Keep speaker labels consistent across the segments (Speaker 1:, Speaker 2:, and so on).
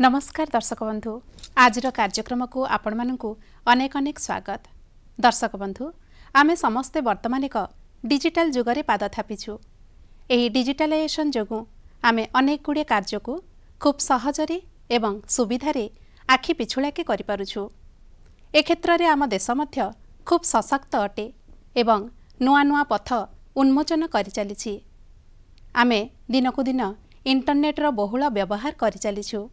Speaker 1: नमस्कार दर्शक बंधु आज कार्यक्रम को आपण मानकु अनेक अनेक स्वागत। दर्शक बंधु आमे समस्ते वर्तमान एक डिजिटल जुगरे पाद थापिछु। एही डिजिटलाइजेशन जोगु आमे अनेक गुड़े कार्य को खूब सहजरे एवं सुविधारे आखि पिछुलाके करि पारुछु। ए क्षेत्र रे आम देश मध्य खूब सशक्त अटे एवं नुआ नुआ पथ उन्मोचन करि चलिछि। आमे दिनकु दिन इंटरनेट रो बहुल व्यवहार करि चलिछु।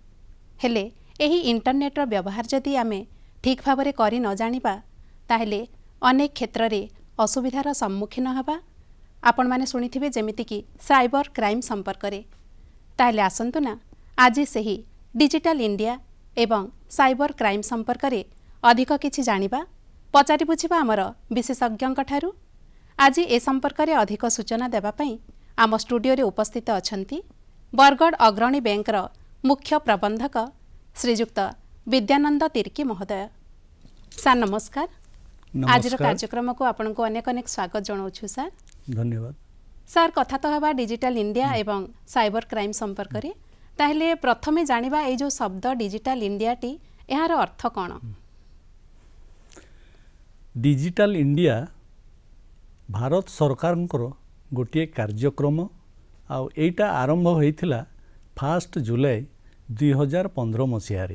Speaker 1: हेले एही इंटरनेट रो व्यवहार जदि आमे ठीक भाबरे करि न जानिबा ताहेले अनेक क्षेत्र रे असुविधार सम्मुखीन हबा। आपण माने सुनिथिबे जेमिति कि साइबर क्राइम संपर्क रे। ताहेले आसंतु ना आज सेही डिजिटल इंडिया एवं साइबर क्राइम संपर्क रे अधिक किछि जानिबा पचारि बुझिबा हमर विशेषज्ञक ठारू। आज ए संपर्क रे अधिक सूचना देबा पई आम स्टूडियो रे उपस्थित अछंती बरगढ़ अग्रणी बैंक रो मुख्य प्रबंधक श्रीजुक्त विद्यानंद तिर्की महोदय। सर नमस्कार। आज कार्यक्रम को आपन को अनेक अनेक स्वागत जनाउछु सर।
Speaker 2: धन्यवाद
Speaker 1: सर। कथा तो हवा डिजिटल इंडिया एवं साइबर क्राइम संपर्क रे। ताहले प्रथमे जानिबा ए जो शब्द डिजिटल इंडिया टी एहार अर्थ कोन?
Speaker 2: डिजिटल इंडिया भारत सरकार गोटे कार्यक्रम आ एटा आरंभ होइथिला 1 जुलाई 2015 मसीह।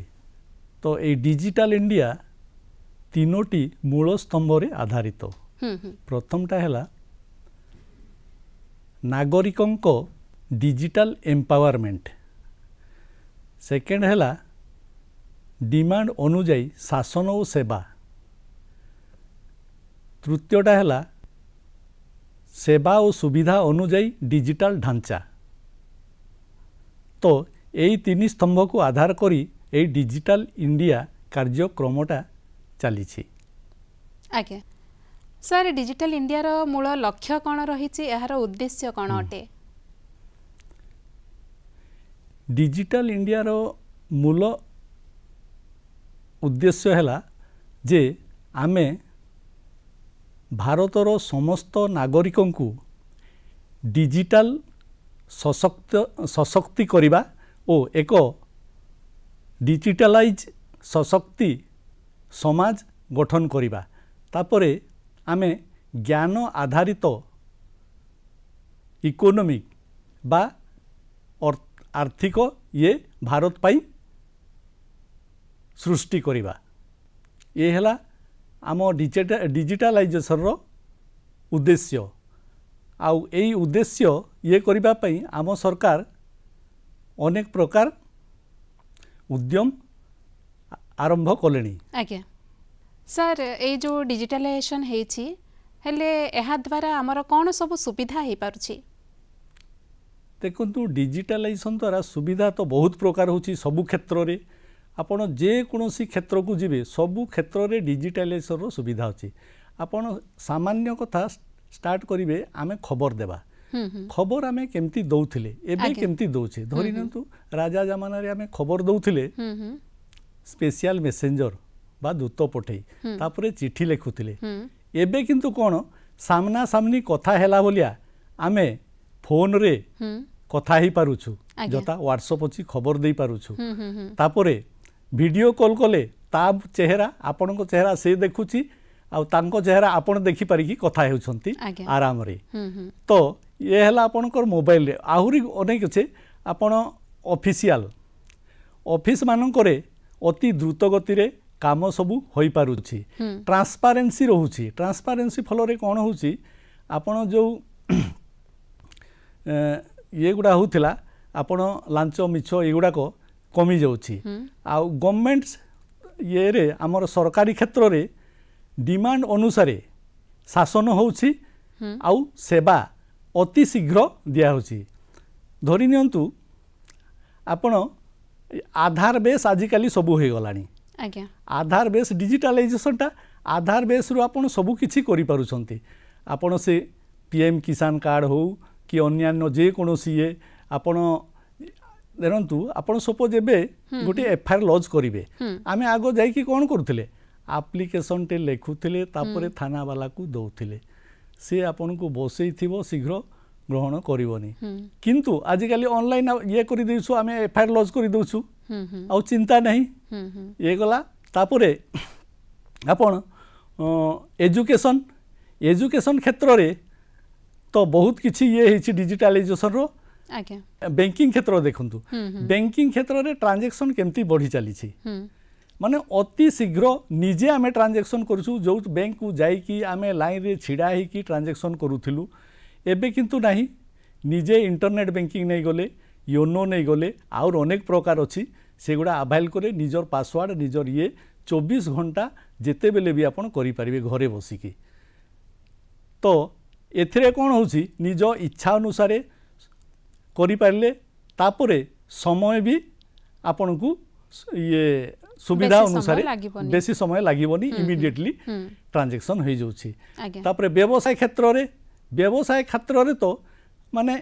Speaker 2: तो ये डिजिटल इंडिया तीनोटी मूल स्तंभ रे आधारित। प्रथमटा है नागरिकों को डिजिटल एम्पावरमेंट, सेकेंड है डिमांड अनुजाई शासन और सेवा, तृतीयटा है सेवा और सुविधा अनुजाई डिजिटल ढांचा। तो यही तीन स्तंभ को आधार करी यही डिजिटल इंडिया कार्यक्रमटा चली।
Speaker 1: आज्ञा सर, डिजिटल इंडिया रो मूल लक्ष्य कौन रही, यार उद्देश्य कौन अटे?
Speaker 2: डिजिटल इंडिया रो मूल उद्देश्य है जे आमे भारतर समस्त नागरिकों को डिजिटल सशक्ति करिबा ओ एक डिजिटलाइज सशक्ति समाज गठन करिबा। तापरे आमे ज्ञान आधारित इकोनॉमिक बा आर्थिक ये भारत पाई सृष्टि करिबा। ये हैला आम डिजिटलाइजेशन रो उद्देश्य। आउ एई उद्देश्य ये करिबा पई आम सरकार अनेक प्रकार उद्यम आरंभ कलेनी।
Speaker 1: आज्ञा सर, ए जो डिजिटलाइजेशन हेछि हेले एहा द्वारा हमर कोन सब सुविधा हे पारुछि?
Speaker 2: देखंतु डिजिटलाइजेशन द्वारा सुविधा तो बहुत प्रकार होछि। सबु क्षेत्र रे आपण जे कोनोसी क्षेत्र को जिबे सबु क्षेत्र रे डिजिटलाइजेशन रो सुविधा होछि। आपण सामान्य कथा स्टार्ट करिवे, आमे खबर देबा। खबर आमे केमती दउथिले एबे केमती दउछे। धरि नतु राजा जमाना रे आमे खबर दउथिले स्पेशल मेसेंजर बा दूत पठै, तापरे चिठी लेखुथिले। एबे किंतु कोन सामना सामनी कथा हैला बोलिया आमे फोन रे कथा ही पारुछु, जता व्हाट्सएप अछि खबर देई पारुछु। तापरे वीडियो कॉल कले ता चेहरा आपन को चेहरा से देखुछि आ तांको चेहरा आपन देखि पारि कि कथा हेउछंती आराम रे। तो ये है आपनकर मोबाइल रे आहुरी अनेक अच्छे। आपण ऑफिशियल ऑफिस मानकरे अति द्रुत गति रे काम सबू होई पारुछि। ट्रांसपेरेंसी रहउछि। ट्रांसपेरेंसी फल रे कोन होउछि, आपण जो ये गुडा होतिला आपण लांच मिछ एगुडा को कमी जाउछि। आ गवर्नमेंट ये रे हमर सरकारी क्षेत्र रे डिमांड अनुसार शासन होउछि आउ सेवा अति शीघ्र दिया होछि। धरि नियंतु आपण आधार बेस आजिकाली सबू हो गलानी।
Speaker 1: आज्ञा
Speaker 2: आधार बेस डिजिटलाइजेशन टा आधार बेस रु आपण सबू किछि करि पारुछंती। आपण से पीएम किसान कार्ड हो कि अन्यान्य जे कोनोसी ये आपण देखंतु आपण सपोज एबे गोटे एफआईआर लॉन्च करिवे, आमे आगो जाई कि कोन करथिले एप्लिकेशन टे लेखुथिले, तापरे थाना वाला को दउथिले। से आपन को बसई थिबो शीघ्र ग्रहण करबनी किंतु आजिकल ऑनलाइन ये कर देछु आमे एफआईआर लॉज कर देछु आ चिंता नहीं ये गला तापरे आपण एजुकेशन एजुकेशन क्षेत्र रे तो बहुत किछि ये हिछि डिजिटलाइजेशन रो बैंकिंग क्षेत्र देखंतु बैंकिंग क्षेत्र रे ट्रांजैक्शन केमती बढ़ी चली छी माने अति शीघ्र निजे आमे ट्रांजैक्शन करछु जो बैंक को जाई कि आमे लाइन रे छिड़ा ही कि ट्रांजैक्शन करूथिलु एबे किंतु नहीं निजे इंटरनेट बैंकिंग नहीं गले योनो नहीं गले और अनेक प्रकार अच्छी से गुड़ा अवेल करे निजर पासवर्ड निजर ये 24 घंटा जेते बेले भी आपण करि परिबे घरे बसिकी तो एथिरे कोन होउची निज इच्छा अनुसार करि पारले तापरे समय भी आपण को ये सुविधा अनुसार बेसी समय लागिबनी इमिडिएटली ट्रांजैक्शन हो जाउची तापरे व्यवसाय क्षेत्र रे तो माने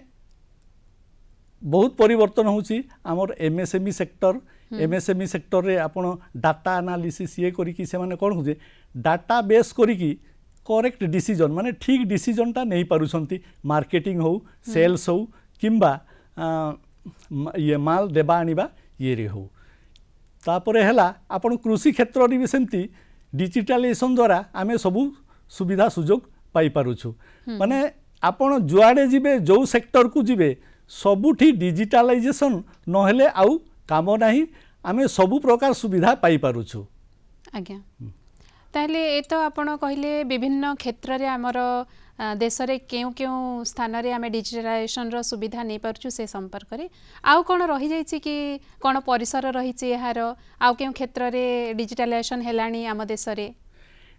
Speaker 2: बहुत परिवर्तन होउची हमर एमएसएमई सेक्टर रे आपण डाटा एनालिसिस ये करी कि से माने कोन होजे डाटा बेस करी कि करेक्ट डिसीजन माने ठीक डिसीजन नहीं पारुछंती मार्केटिंग हो सेल्स हो किंबा ये माल देबा आनिबा ये रे हो तापरे हला आपण कृषि क्षेत्र रे भी सेमती डिजिटलाइजेशन द्वारा आमे सबु सुविधा सुजोग पाई पारुछु माने आपण जुआडे जिबे जो सेक्टर को जिबे सबुठी डिजिटलाइजेशन नहेले आउ काम नाही आमे सबु प्रकार सुविधा पाई पारुछु
Speaker 1: आज्ञा ताहले ए तो आपण कहिले विभिन्न क्षेत्र रे हमर देश रे केउ केउ स्थान रे आमे डिजिटलाइजेशन रो सुविधा नै परछु से संपर्क रे आउ कोन रहि जाय छि कि कोन परिसर रहि छि एहार आउ केउ क्षेत्र रे डिजिटलाइजेशन हेलानी आम देश रे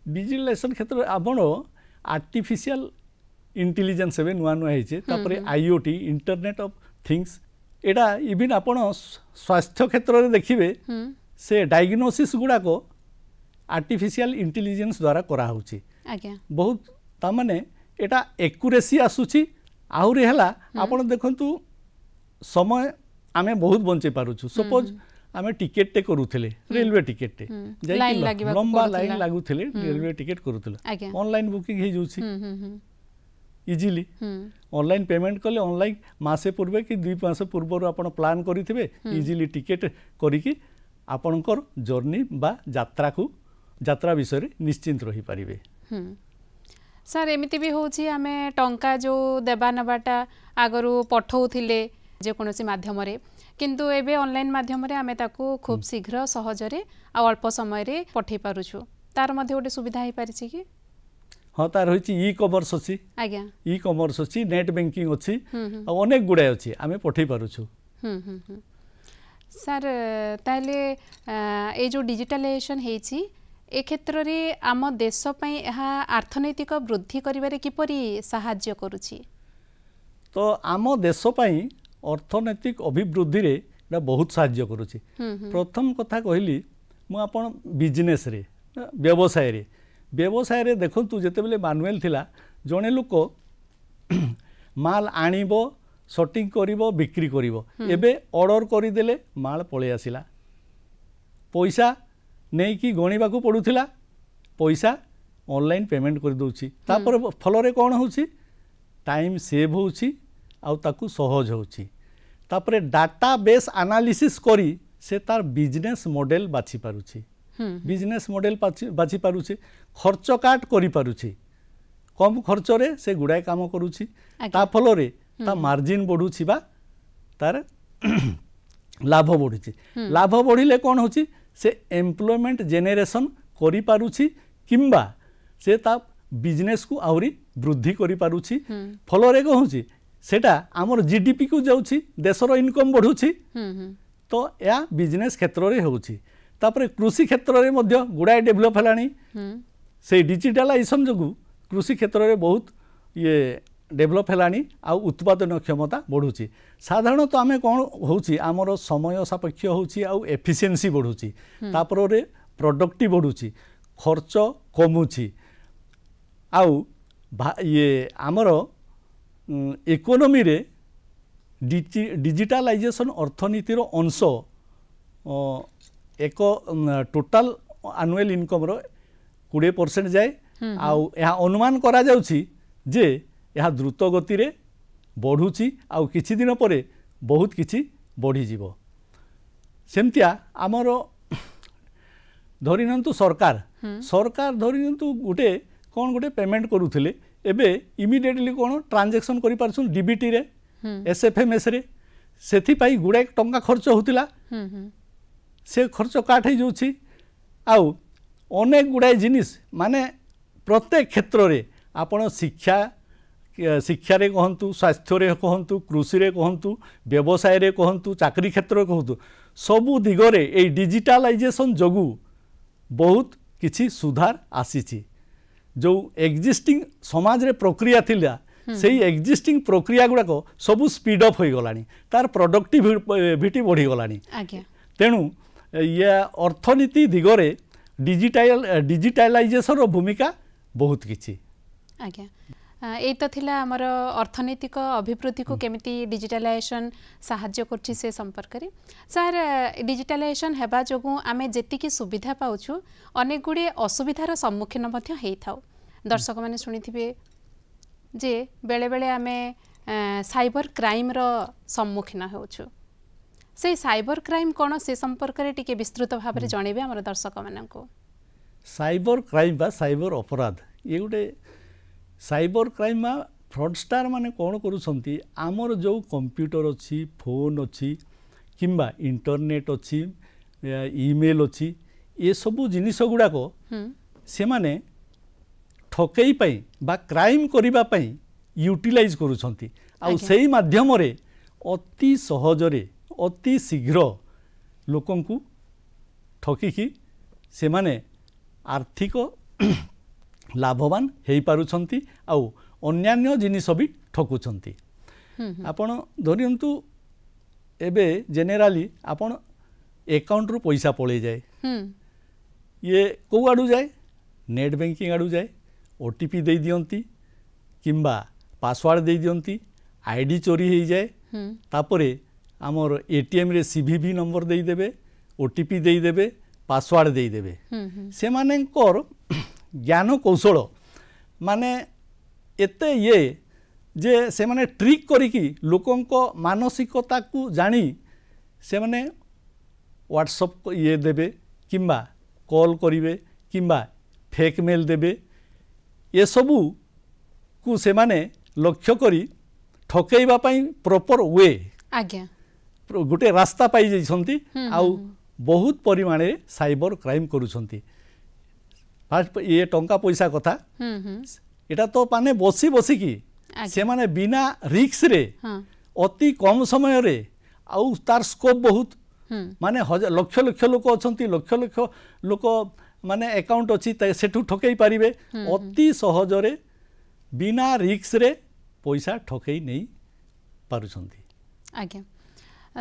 Speaker 2: डिजिटलाइजेशन क्षेत्र आपण आर्टिफिशियल इंटेलिजेंस एवं नुआ नुआ है तापरे आईओटी इंटरनेट ऑफ थिंग्स एडा इवन आपण स्वास्थ्य क्षेत्र रे देखिबे से डायग्नोसिस गुडा को आर्टिफिशियल इंटेलिजेंस द्वारा करा होची आज्ञा बहुत ता माने एटा एक्यूरेसी आसुची आहुरी हला आपण देखंतु समय आमे बहुत बंचे पारुछु सपोज आमे टिकेट टे करूथिले रेलवे टिकेट टे जाई लंबा लाइन लागुथिले रेलवे टिकेट करूथिले ऑनलाइन बुकिंग हे जोची इजिली ऑनलाइन पेमेंट कले ऑनलाइन मासे पूर्वे कि 2 मास पूर्व आपण प्लान करिथिबे इजिली टिकेट करिकि आपणकर जर्नी बा यात्रा विषय निश्चिंत रही पारिबे
Speaker 1: सर एमिति भी होची आमे टंका जो देबा नबाटा आगरु पठौथिले जे कोनोसी माध्यम रे किंतु एबे ऑनलाइन माध्यम रे आमे ताको खूब शीघ्र सहज रे आ अल्प समय रे पठै पारुछु तार मध्ये ओटे सुविधा हे पारिछि कि
Speaker 2: हाँ तार होची ई कॉमर्स अछि
Speaker 1: आज्ञा ई
Speaker 2: कॉमर्स अछि नेट बैंकिंग अछि आ अनेक गुडा अछि आमे पठै पारुछु
Speaker 1: सर ताले ए जो डिजिटलाइजेशन हेछि ए क्षेत्र रे आम देश पई एहा अर्थनैतिक वृद्धि करिवारे किपरि सहाय्य करूछि
Speaker 2: तो आम देश पई अर्थनैतिक अभिवृद्धि रे बहुत सहाय्य करूछि प्रथम कथा कहली मु आपण बिजनेस रे व्यवसाय रे देखंतु जेते बेले मैनुअल थिला जणे लोक माल आनिबो शॉर्टिंग करिवो बिक्री करिवो एबे ऑर्डर करि देले माल पळे आसिला पैसा नहीं कि गणिबा को पड़ुथिला पैसा ऑनलाइन पेमेंट कर दोछि तापर फल रे कोन होछि टाइम सेव होछि आ ताकू सहज होछि तापर डाटा बेस एनालिसिस करी से तार बिजनेस मॉडल बाछि पारुछि बिजनेस मॉडल बाछि पारुछि खर्च काट करि पारुछि कम खर्च रे से गुडाय काम करूछि ता फल रे ता मार्जिन बढ़ुछि बा तार लाभ बढ़ुछि लाभ बढ़िले कोन होछि से एम्प्लॉयमेंट जेनरेशन करि पारुछि किंबा से ता बिजनेस को आउरी वृद्धि करि पारुछि फल रे कहूछि सेटा हमर जीडीपी को जाउछि देशर इनकम बढ़ुछि तो या बिजनेस क्षेत्र रे होउछि तापर कृषि क्षेत्र रे मध्य गुडाय डेवलप हलानी से डिजिटलाइजेशन जगु कृषि क्षेत्र रे बहुत ये डेवलप हलानी आ उत्पादन क्षमता बढ़ुछि साधारणतः आमे कोन होउछि हमर समय सापेक्ष होउछि आ एफिशिएंसी बढ़ुछि तापर रे प्रोडक्टिव बढ़ुछि खर्च कमुछि आ ये हमर इकोनॉमी रे डिजिटलाइजेशन अर्थनीतिर अंश एक टोटल एनुअल इनकम रो 20% जाए आ अनुमान करा जाउछि जे यह द्रुत गति रे बढ़ुची आउ किछि दिन परे बहुत किछि बढ़ी जीवो सेमतिया आमर धरि नियंतु सरकार सरकार धरि नियंतु गोटे कौन गोटे पेमेंट करूथिले एबे इमिडिएटली कौन ट्रांजैक्शन करि पारछन डीबीटी रे एसएफएमएस रे सेथि पई गुडे टंका खर्च होतिला से खर्च काट हो जाउछि आउ अनेक गुड़ाए जिनिस माने प्रत्येक क्षेत्र रे आपण शिक्षा शिक्षा रे कहंतु स्वास्थ्य रे कहंतु कृषि रे कहंतु व्यवसाय रे कहंतु चाकरी क्षेत्र रे कहंतु सबु दिगरे ए डिजिटलाइजेशन जोगु बहुत किछि सुधार आसीछि जो एक्जिस्टिंग समाज रे प्रक्रिया थिला सेही एक्जिस्टिंग प्रक्रिया गुड़ा को सबु स्पीड अप हो गलानी तार प्रोडक्टिविटी बढ़ी गलानी तेणु ये अर्थनीति दिगरे डिजिटलाइजेशन रो भूमिका बहुत किछि
Speaker 1: आज्ञा एई तो थिला हमर अर्थनैतिक अभिवृद्धि को केमिति डिजिटलाइजेशन साहाय्य करछि से संपर्क रे सर डिजिटलाइजेशन हेबा जोगु आमे जेतिकी सुविधा पाउछु अनेक गुडे असुविधार सम्मुखीन मध्य हेई थाउ दर्शक माने सुनिथिबे जे बेले बेले आमे साइबर क्राइम रो सम्मुखीन होउछु से साइबर क्राइम कोन से संपर्क रे टिके विस्तृत भाव रे जणेबे हमर दर्शक माननको
Speaker 2: साइबर क्राइम बा साइबर अपराध ये गोटे साइबर क्राइम मा फ्रॉडस्टार माने कौन करूछंती आमर जो कंप्यूटर अच्छी फोन अच्छी किंबा इंटरनेट अच्छी ईमेल अच्छी ये सबू जिनिस गुड़ाक से माने ठकई पाई बा क्राइम करिबा पाई यूटिलाइज करूछंती आ सेही माध्यम रे अति सहजरे अति शीघ्र लोकंकु ठकिकी से माने आर्थिक लाभवान हो पारुछंती आउ अन्यान्य जिनिस भी ठकुछंती आपण धरियंतु एबे जेनेराली आपण अकाउंट रु पैसा पळे जाए ये को आडू जाए नेट बैंकिंग आडू जाए ओटीपी दे दियंती किंबा पासवर्ड दे दियंती आईडी चोरी हो जाए तापरे आमर एटीएम रे सीवीवी नंबर दे देबे ओटीपी दे देबे पासवर्ड दे देबे से मानेकर ज्ञान कौशल माने एते ये जे से माने ट्रिक करिकी लोकंको मानसिकता को जानी से माने व्हाट्सएप ये देबे किंबा कॉल करिवे किंबा फेक मेल देबे ये सबू को से माने लक्ष्य करी ठकेइबा पई प्रॉपर वे
Speaker 1: आज्ञा
Speaker 2: गोटे रास्ता पाई जाइछंती आउ बहुत परिमाण साइबर क्राइम करूछंती फास्ट ये टंका पैसा कथा एटा तो माने बसी बसी की से माने बिना रिस्क रे अति कम समय रे आउ तार स्कोप बहुत माने लक्ष लक्ष लोक अछंती लक्ष लक्ष लोक माने अकाउंट अछि सेठू ठकई पारिबे अति सहज रे बिना रिस्क रे पैसा ठकई नहीं पारुछंती
Speaker 1: आज्ञा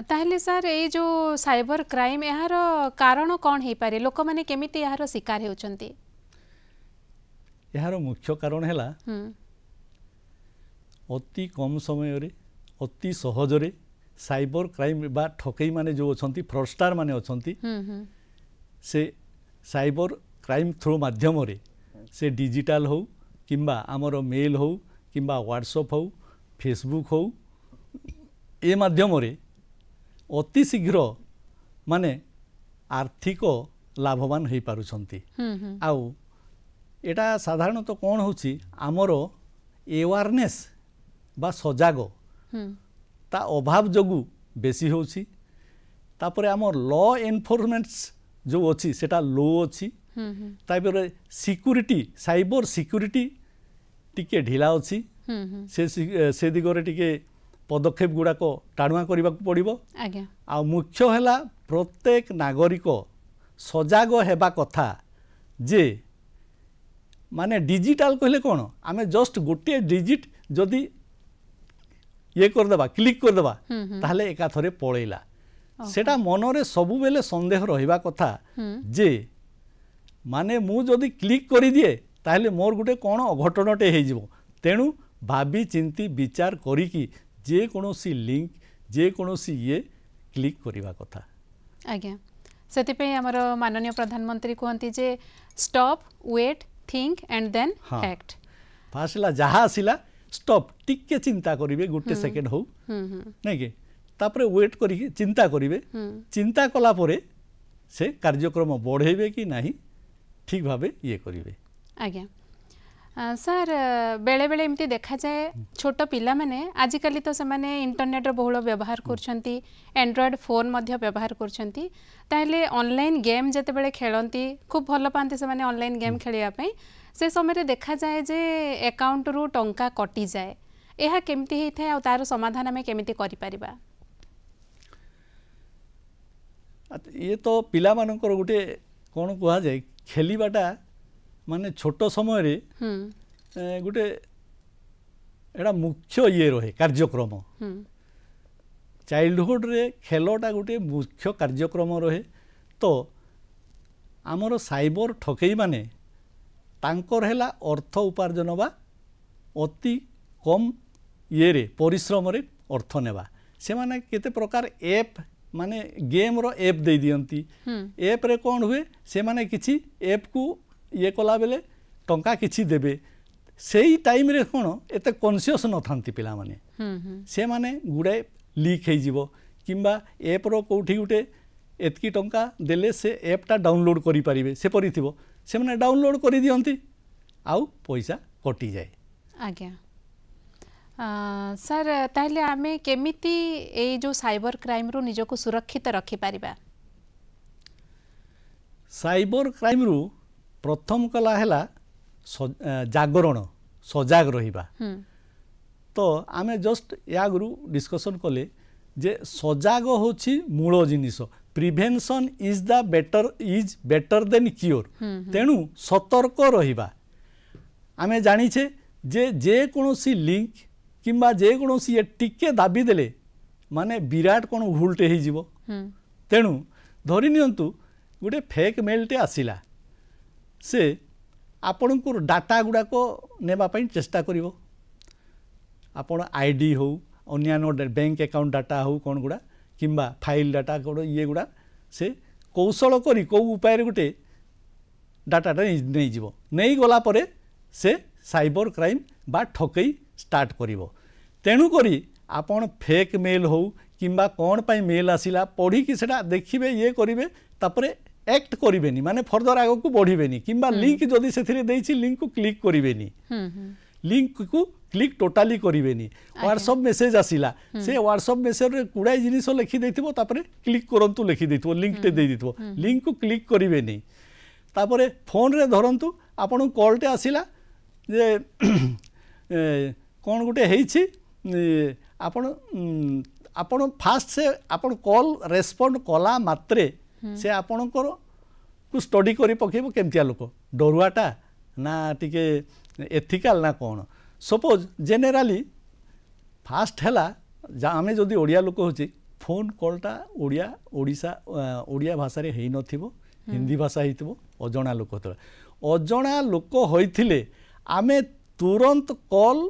Speaker 1: ताहले सर ये जो साइबर क्राइम यार कारण कौन हो पारे लोक माने केमिति यार शिकार होचंती
Speaker 2: यार मुख्य कारण है अति कम समय रे अति सहज रे साइबर क्राइम बा ठकई माने जो अछंती फ्रॉडस्टार माने अछंती से साइबर क्राइम थ्रू माध्यम रे से डिजिटल हो किंबा आमर मेल हो किंबा व्हाट्सएप हो फेसबुक हो ए माध्यम रे अति शीघ्र माने आर्थिक लाभवान हो पारुछंती आउ एटा साधारणतः कौन होची आमर एवारनेस बा सजाग ता अभाव जोगु बेसी होची तापरे आमर लॉ एनफोर्समेंट जो अच्छी सेटा लो अच्छी तापर सिक्यूरिटी साइबर सिक्यूरिटी टिके ढिला अच्छी से दिगरे टिके पदक्षेप गुड़ाक टाणुआ करने को पड़ो आ मुख्य है प्रत्येक नागरिक सजाग हेबा कथा जे माने डिजिटल कहले कौन आमे जस्ट गोटे डिजिट जदि ये करदेबा क्लिक करदेबा ताहले एका थरे पळैला सेटा मनरे सबु बेले संदेह रहिबा कथा जे माने मु जदि क्लिक करि दिए ताहले मोर गुटे कोन अघटनटे हे जिवो तेणु भाबी चिंती विचार करिकी जे कोनोसी लिंक जे कोनोसी ये क्लिक करिबा कथा
Speaker 1: आज्ञा सेति पे हमर माननीय प्रधानमंत्री कहंती जे stop wait think and then act
Speaker 2: फासला जहाँ आसिला स्टॉप टिके चिंता करिवे गोटे सेकेंड हो नहीं कि तापरे वेट करिके चिंता करिवे चिंता कला परे से कार्यक्रम बढ़ेबे कि नहीं ठीक भावे ये करिवे।
Speaker 1: आज्ञा सर बेले बेले एमती देखा जाए छोट पिला माने आजिकली तो से माने इंटरनेट रो बहुल व्यवहार करछंती एंड्रॉइड फोन मध्य व्यवहार करछंती ताहले ऑनलाइन गेम जते बेले खेलंती खूब भल पांती से माने ऑनलाइन गेम खेलिया पई से समय रे देखा जाए जे अकाउंट रू टंका कटि जाए एहा केमती हेइ थाए आ तार समाधान हमें केमिति करि परिबा।
Speaker 2: ये तो पिला मानकर गोटे कोन कुहा जाए खेलिबाटा माने छोट समय रे गोटे एड़ा मुख्य ये रहे कार्यक्रम चाइल्डहुड रे खेलटा गोटे मुख्य कार्यक्रम रहे। तो आमर साइबर ठकई माने तांकर हेला अर्थ उपार्जन बा अति कम ये रे परिश्रम रे अर्थ नेबा से माने केते प्रकार ऐप माने गेम रो ऐप दे दियंती ऐप रे कोन हुए से माने किछि ऐप को ये कला बेले टंका किछि देबे सेही टाइम रे कोन एते कॉन्शियस न थांती पिला माने से माने गुडे लीक हे जीवो किंबा ऐप रो कोठी गुटे एतकी टंका देले से ऐपटा डाउनलोड करि परिबे से परिथिबो से माने डाउनलोड करि दियंती आउ पैसा कटि जाए।
Speaker 1: आज्ञा सर ताहले आमे केमिति ए जो साइबर क्राइम रो निजको सुरक्षित रखि परिबा।
Speaker 2: साइबर क्राइम रू प्रथम कला हैला जागरण सजाग रहिबा। तो आमे जस्ट या गुरु डिस्कशन कले जे सजाग होछि मूल जिनिस prevention is better than cure तेणु सतर्क रहिबा। आमे जानिछे जे कोनोसी लिंक किंबा जे कोनोसी ये टिके दाबी देले माने विराट कोन भूलटे हे जीवो तेणु धरि नियंतु गोटे फेक मेलटे आसिला से आपण को डाटा गुड़ा को नेबा पई चेष्टा करिवो आपण आईडी हो अन्य बैंक अकाउंट डाटा हो कौन गुड़ा किंबा फाइल डाटा कौन ये गुड़ा से कौशल करी कौ उपाय गोटे डाटाटा नहीं जीवो नहीं गला परे से साइबर क्राइम बा ठकई स्टार्ट करिवो। तेणु करी आपण फेक मेल हो किंबा कौन पाई मेल आसिला पढ़ी कि सेटा देखिबे ये करिवे तापरे एक्ट करिवेनी माने फर्दर आगो को बढ़िवेनी किंबा लिंक जदि सेथिरे देछि लिंक को क्लिक करिवेनी लिंक को क्लिक टोटाली करिवेनी। व्हाट्सएप मेसेज आसिला से व्हाट्सएप मेसेज रे कुडाई जिनिस लिखि दैथिबो तापरे क्लिक करंतु लिखि दैथिबो लिंक टे दे दैथिबो लिंक को क्लिक करिवेनी। तापरे फोन रे धरंतु आपण कॉल टे आसिला जे कोन गुटे हेछि आपण फास्ट से आपण कॉल रेस्पोंड कला मात्रे से आपणकर को स्टडी करी पकेबो केमतिया लोक डरुआटा ना टिके एथिकल ना कौन सपोज जेनेराली फास्ट हैला आमे जदि ओडिया लोक होची फोन कॉलटा ओडिया ओडिशा ओडिया भाषा रे हेई नथिबो हिंदी भाषा हेइतिबो अजणा लोक होतला अजणा लोक होइथिले आमे तुरंत कॉल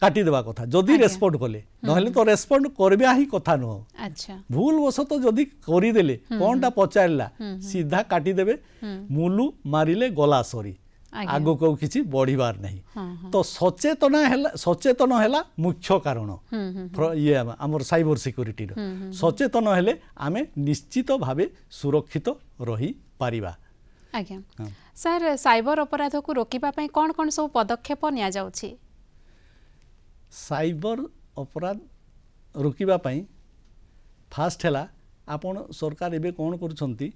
Speaker 2: काटी देवा कथा जदि रेस्पोंड कले नहले तो रेस्पोंड करबा ही कथा न हो। अच्छा भूल वसत जदि करि देले कोनटा पचारला सीधा काटी देबे मुलु मारिले गला सरी आगो को किछि बढ़िबार नहीं। तो सचेतन हैला मुख्य कारण ये हमर साइबर सिक्योरिटी रो सचेतन हेले आमे निश्चित भावे सुरक्षित रही पारिबा।
Speaker 1: आज्ञा सर साइबर अपराध को रोकिबा पई कोन कोन सब पदक्षेप निया जाउछि।
Speaker 2: साइबर अपराध रोकिबा पई फास्ट हैला आपण सरकार एबे कोन करूछंती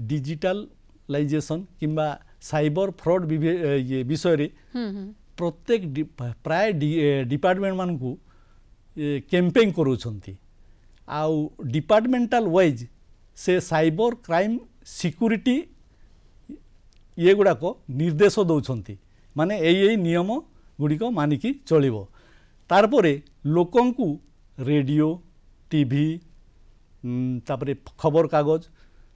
Speaker 2: डिजिटलाइजेशन किंबा साइबर फ्रॉड ये विषय रे प्रत्येक प्राय डिपार्टमेंट मान को कैंपेन करूछंती आउ डिपार्टमेंटल वाइज से साइबर क्राइम सिक्योरिटी ये गुड़ा को निर्देश दौरान माने यही नियम गुड़िक मानिकी चलिबो। तारपरे लोकंकु रेडियो टीवी तापरे खबर कागज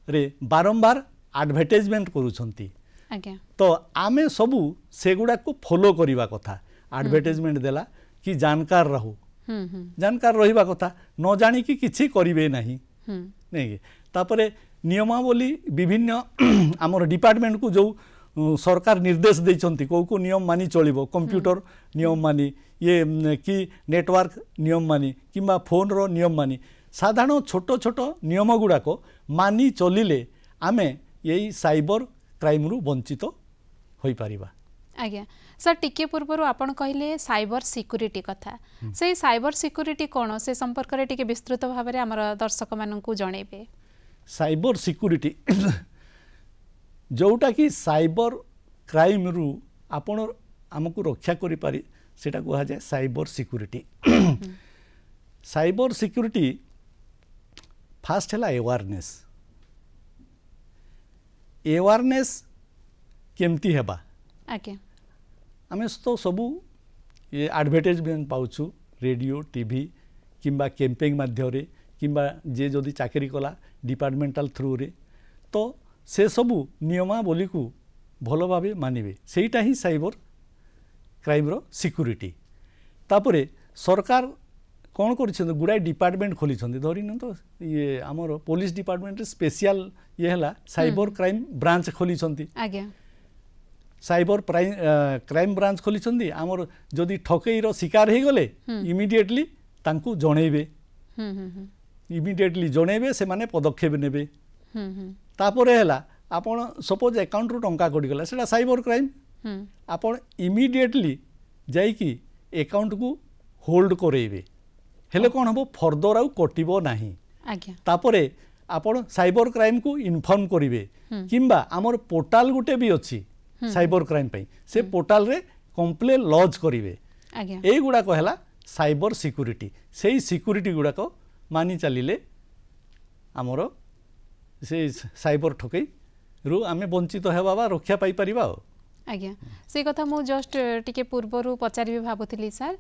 Speaker 2: रे बारंबार एडवर्टाइजमेंट करूछंती। तो आमे सबू सेगुड़ा को फॉलो करिबा कथा एडवर्टाइजमेंट देला कि जानकार रहू जानकार रहिबा कथा न जानी कि किछि करिवे नाही नहीं तापरे नियमावली विभिन्न आमर डिपार्टमेंट को जो सरकार निर्देश देइछंती को नियम मानी चलिबो कंप्यूटर नियम मानी ये कि नेटवर्क नियम मानी किंबा फोन रो नियम मानी साधारण छोट छोट नियम गुड़ाक मानी चलिले आमे यही साइबर क्राइम रु वंचित होई परिबा।
Speaker 1: आज्ञा सर टिके पूर्व आपण कहले साइबर सिक्यूरिटी कथा से साइबर सिक्यूरिटी कोन से संपर्क रे टिके विस्तृत भाव में हमर दर्शक माननकु जणेबे।
Speaker 2: साइबर सिक्यूरिटी जोटा कि साइबर क्राइम रु आपण हमकु रक्षा करि पारि सेटा कहा जाय cyber security. Cyber security fast है अवेयरनेस अवेयरनेस केमती हेबा
Speaker 1: आज्ञा
Speaker 2: आमे तो सबू ये एडवर्टाइजमेंट पाउछु रेडियो टीवी किंबा कैंपेन माध्यम किंबा जे जदि चाकरी कला डिपार्टमेंटल थ्रू रे तो से सबू नियमावली को भल भाव मानिबे सेटा ही साइबर क्राइम रो सिक्यूरिटी। तापरे सरकार कौन कर गुड़ाए डिपार्टमेंट खोली धरिन तो ये आमर पुलिस डिपार्टमेंट स्पेशल ये है साइबर क्राइम ब्रांच खोली साइबर क्राइम ब्रांच खोली आमर जदि ठकईर शिकार हो गले इमिडिएटली तांकू जणेबे इमिडिएटली जणेबे से माने पदक्षेप नेबे। तापरे हैला आपण सपोज अकाउंट रु टंका कटि गला सेटा साइबर क्राइम आपण इमिडिएटली जाइकी अकाउंट को होल्ड करेबे हेले कौन हम फर्दर आउ कटिबो नाही। तापरे आपण साइबर क्राइम को इन्फॉर्म करिवे किंबा आमर पोर्टाल गुटे भी अच्छी साइबर क्राइम पई से पोर्टाल रे कंप्लेन लॉन्च करिवे ए गुडा कहला साइबर सिक्यूरिटी। सेही सिक्यूरिटी गुडा को मानी चलिले आमर से साइबर ठकई रु आमे वंचित हेबा बा रक्षा पाई परिबा।
Speaker 1: आज्ञा से कथा मु जस्ट टिके पूर्वर पचारि भावुली सर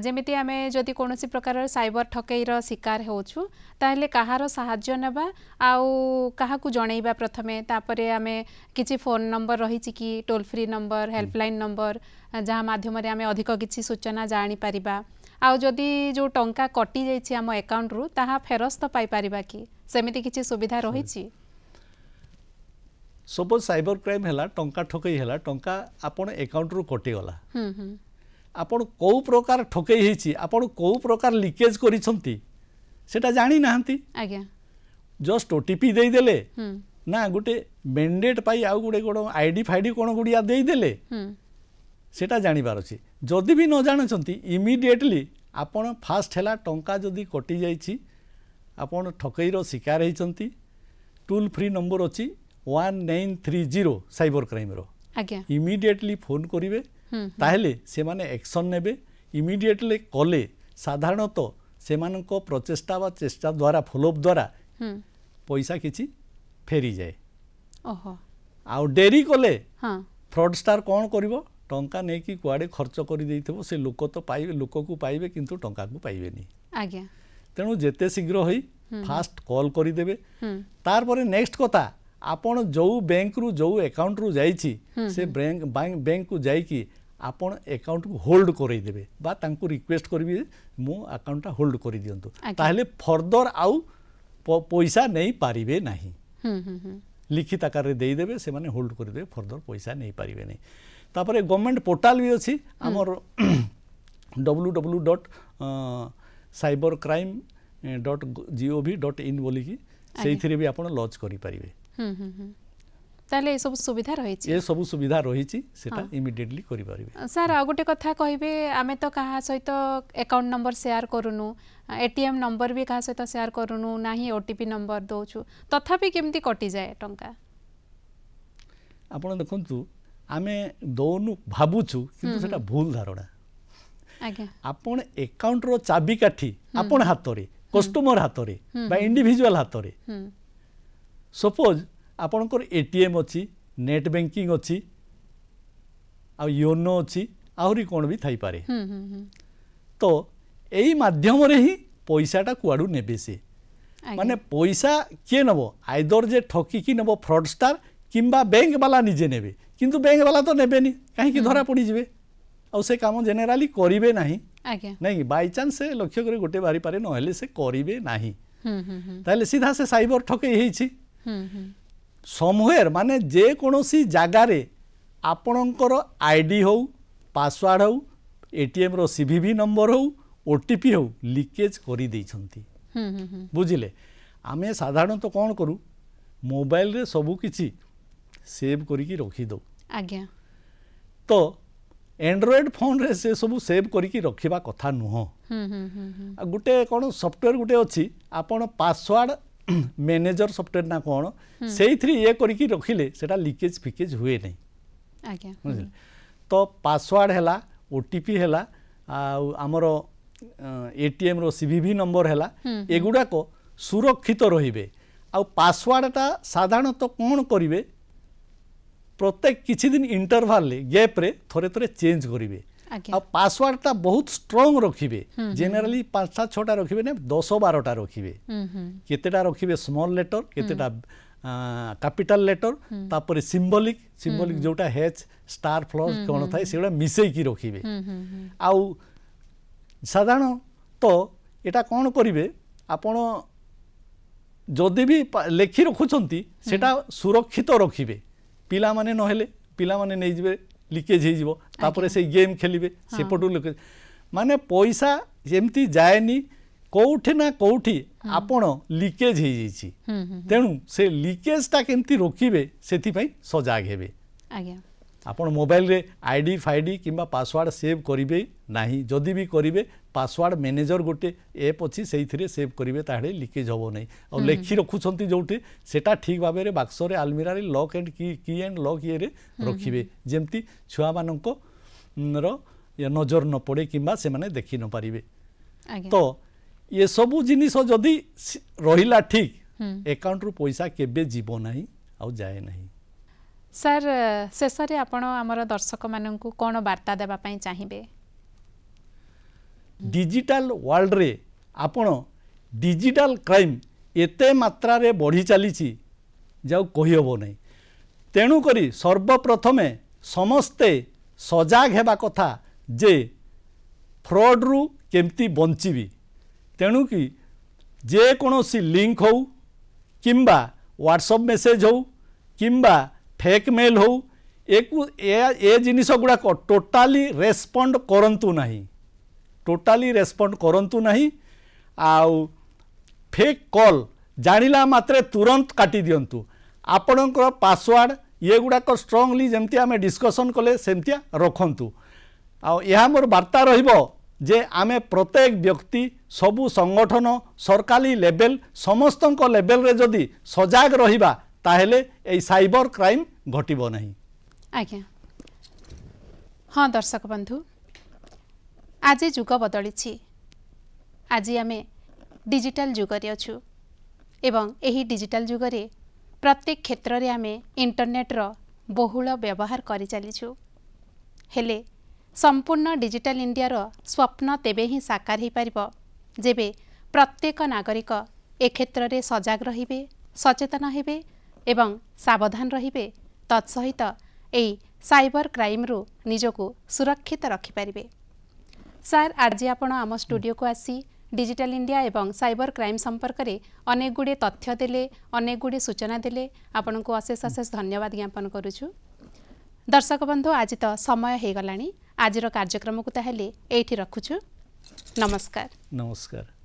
Speaker 1: जेमिति आमे जदि कोनोसी प्रकार साइबर ठकईर शिकार होछु ताहले कहार सहाय्य नेबा आउ काहाकू जणैबा प्रथमे तापरे आमे किछि फोन नंबर रहिछि कि toll free number helpline number जहाँ माध्यम रे आमे अधिक किछि सूचना जानि परिबा आउ जदि जो टंका कटि जाइछि हम अकाउंट रु ताहा फेरस्त पाई परिबा कि सेमिति किछि सुविधा रहिछि।
Speaker 2: सपोज साइबर क्राइम है टंका ठकई है टंका आपण अकाउंट रु कटि गला आपण कौ प्रकार ठकई हेछि आपण कौ प्रकार लीकेज करिसंती सेटा जानि नाहंती
Speaker 1: आज्ञा
Speaker 2: जस्ट ओटीपी देई देले ना गुटे मैंडेट पाई आउ गुटे कोन आईडी फाईडी कोन गुडिया देई देले सेटा जानि बार अछि जदि भी न जानछंती इमिडिएटली आपण फास्ट हैला टंका जदि कटि जाइछि आपण ठकई रो शिकार हेछंती टोल फ्री नंबर अछि 1930 साइबर क्राइम रो इमिडिएटली फोन करिवे ताहेले से माने एक्शन नेबे इमिडिएटली कले साधारणतः से मानको प्रचेष्टा वा चेष्टा द्वारा फॉलोअप द्वारा पैसा किछि फेरी जाए।
Speaker 1: ओहो
Speaker 2: आउ डेरी कले फ्रॉडस्टार कौन करिवो टंका नै कि कुआडे खर्च करि देइथबो से लोक तो पाइबे लोक को पाइबे किंतु टंका को पाइबेनी
Speaker 1: आज्ञा
Speaker 2: तेणु जेते शीघ्र होई फास्ट कॉल करि देबे। तार परे नेक्स्ट कथा आपण जो बैंक रु जो अकाउंट रु जाइछि से बैंक को जाइकी आपण अकाउंट को होल्ड करई देबे बा तांको रिक्वेस्ट करबी मो अकाउंट होल्ड करि दियंतु ताहले फर्दर आउ पैसा नहीं पारिबे नाही लिखित आकार रे देई देबे से माने होल्ड करि देबे फर्दर पैसा नहीं पारिबे नहीं। तापरे गवर्नमेंट पोर्टल भी अछि हमर www.cybercrime.gov.in बोली की सेइथिरे भी आपण लॉन्च करि परिबे।
Speaker 1: ताले ए सब सुविधा रहिछि
Speaker 2: ए सब सुविधा रहिछि सेटा इमिडिएटली करि परिबे।
Speaker 1: सर आ गोटे कथा कहिबे आमे तो कहा सहित अकाउंट नंबर शेयर करूनु एटीएम नंबर भी कहा सहित शेयर करूनु नाही ओटीपी नंबर दोछु तथापि केमती कटि जाए टंका
Speaker 2: आपण देखंतु आमे दोनु भाबुछु किंतु सेटा भूल धारणा
Speaker 1: आज्ञा
Speaker 2: आपण अकाउंट रो चाबी काठी आपण हातरे कस्टमर हातरे बा इंडिविजुअल हातरे सपोज आपणकर एटीएम अच्छी नेट बैंकिंग अच्छी आ योनो अच्छी आहरी कौन भी थाई पारे तो यही माध्यम रे ही पैसाटा कुआडू नेबे से माने पैसा किए नब आइदर जे ठकी कि नब फ्रॉडस्टार किंबा बैंक वाला निजे नेबे किंतु बैंक वाला तो नेबेनी कहीं धरा पड़ी जिवे आ से काम जेनेराली करिवे नाही नहीं बाय चांस से लक्ष्य करे गोटे बारी पारे नहेले से करिवे नाही ताले सीधा से साइबर ठकई हेछि समवेयर माने जे कोनोसी जागारे आपणकर आईडी हो पासवर्ड हो एटीएम रो सीवीवी नंबर हो ओटीपी हो लीकेज करी देइछंती बुझिले आमे साधारणतः कौन करू मोबाइल रे सबु किछि सेव करिकी रखी दो
Speaker 1: आज्ञा
Speaker 2: तो एंड्रॉइड फोन रे से सबु सेव करिकी रखिबा कथा नुह गुटे कौन सॉफ्टवेयर गुटे अछि आपण पासवर्ड मैनेजर सॉफ्टवेयर ना कौन से ये करिकी रखिले सेटा लीकेज फिकेज हुए नहीं
Speaker 1: आज्ञा
Speaker 2: तो पासवर्ड हैला ओटीपी हैला आमर एटीएम रो सीवीवी नंबर हैला एगुडा को सुरक्षित रहिबे आ पासवर्डटा साधारणतः कौन करिवे प्रत्येक किछि दिन इंटरवल गैप रे थोरे थोरे चेंज करिवे आ पासवर्डटा बहुत स्ट्रांग रखिबे जनरली 5-6टा रखिबे ने 10-12टा रखिबे केतेटा रखिबे स्मॉल लेटर केतेटा कैपिटल लेटर तापर सिंबलिक जोटा हेच स्टार फ्लॉस कोन थाए सेडा मिसई की रखिबे आउ साधारण तो एटा कोन करिवे आपण जदि भी लेखि रखुछंती सेटा सुरक्षित रखिबे पिला माने नहेले पिला माने नै जिवे लीकेज हो जिवो तापर से गेम खेलिबे सेपटू लीकेज माने पैसा जेमती जाएनी कोउठी ना कोउठी आपण लीकेज हो जाइछि तेणु से लीकेज ता केमती रोकिबे सेति पई सजाग हेबे
Speaker 1: आज्ञा
Speaker 2: आपण मोबाइल रे आईडी फाईडी किंबा पासवर्ड सेव करिवे नाही जदि भी करिवे पासवर्ड मैनेजर गोटे ऐप अछि सेइथिरे सेव करिवे ताहे लीकेज होबो नै और लेखि रखुछंती जोटे सेटा ठीक भाबे रे बाक्स रे अलमीरा रे लॉक एंड की एंड लॉक ये रे रखिवे जेमती छुआ माननको रो या नजर न पड़े किंबा से माने देखि न पारिवे तो ये सबु जिनिस जदि रहिला ठीक अकाउंट रु पैसा केबे जीवो नाही आ जाए नाही
Speaker 1: सर शेष रे आपण हमर दर्शक माननकु कोन वार्ता देबा पई चाहिबे
Speaker 2: डिजिटल वर्ल्ड रे आपण डिजिटल क्राइम एते मात्रा रे बढ़ी चलीछि जाउ कहि हबो नै तेणु करी सर्वप्रथमे समस्ते सजाग हेबा कथा जे फ्रॉड रु केमती बंचिबी तेणु कि जे कोनोसी लिंक हो किंबा व्हाट्सएप मैसेज हो किंबा फेक मेल हो ए जिनिस गुड़ा टोटाली रेस्पॉन्ड करंतु नहीं टोटाली रेस्पॉन्ड करंतु नहीं आउ फेक कॉल जानिला मात्रे तुरंत काटी दियंतु आपणकर पासवर्ड ये गुड़ाक स्ट्रांगली जमती आमे डिस्कशन कले सेमतिया रखंतु आ यह मोर वार्ता रहिबो जे आमे प्रत्येक व्यक्ति सबु संगठन सरकारी लेवल समस्तक लेवल रे जदि सजाग रहिबा ताहेले ए साइबर क्राइम घटिबो नहीं
Speaker 1: आज्ञा हाँ दर्शक बंधु आज जुग बदली आज आमे डिजिटल जुगरे अछु एवं एही डिजिटल जुगरे प्रत्येक क्षेत्र रे आमे इंटरनेट रो बहुल व्यवहार करि चलीछु हेले संपूर्ण डिजिटल इंडिया रो स्वप्न तेबे ही साकार ही पारिबो जेबे प्रत्येक नागरिक ए क्षेत्र रे सजाग रहिबे सचेतन हेबे एवं सावधान रहिबे तत्सहित एई साइबर क्राइम रु निजको सुरक्षित रखि पारिबे सर आज आपण आम स्टूडियो को आसी डिजिटल इंडिया एवं साइबर क्राइम संपर्क में अनेक गुड़े तथ्य देले अनेक गुड़े सूचना देले आपण को अशेष अशेष धन्यवाद ज्ञापन करुछु दर्शक बंधु आज तो समय हो गलानी आज कार्यक्रम को ताहेले एठी रखुछु नमस्कार
Speaker 2: नमस्कार।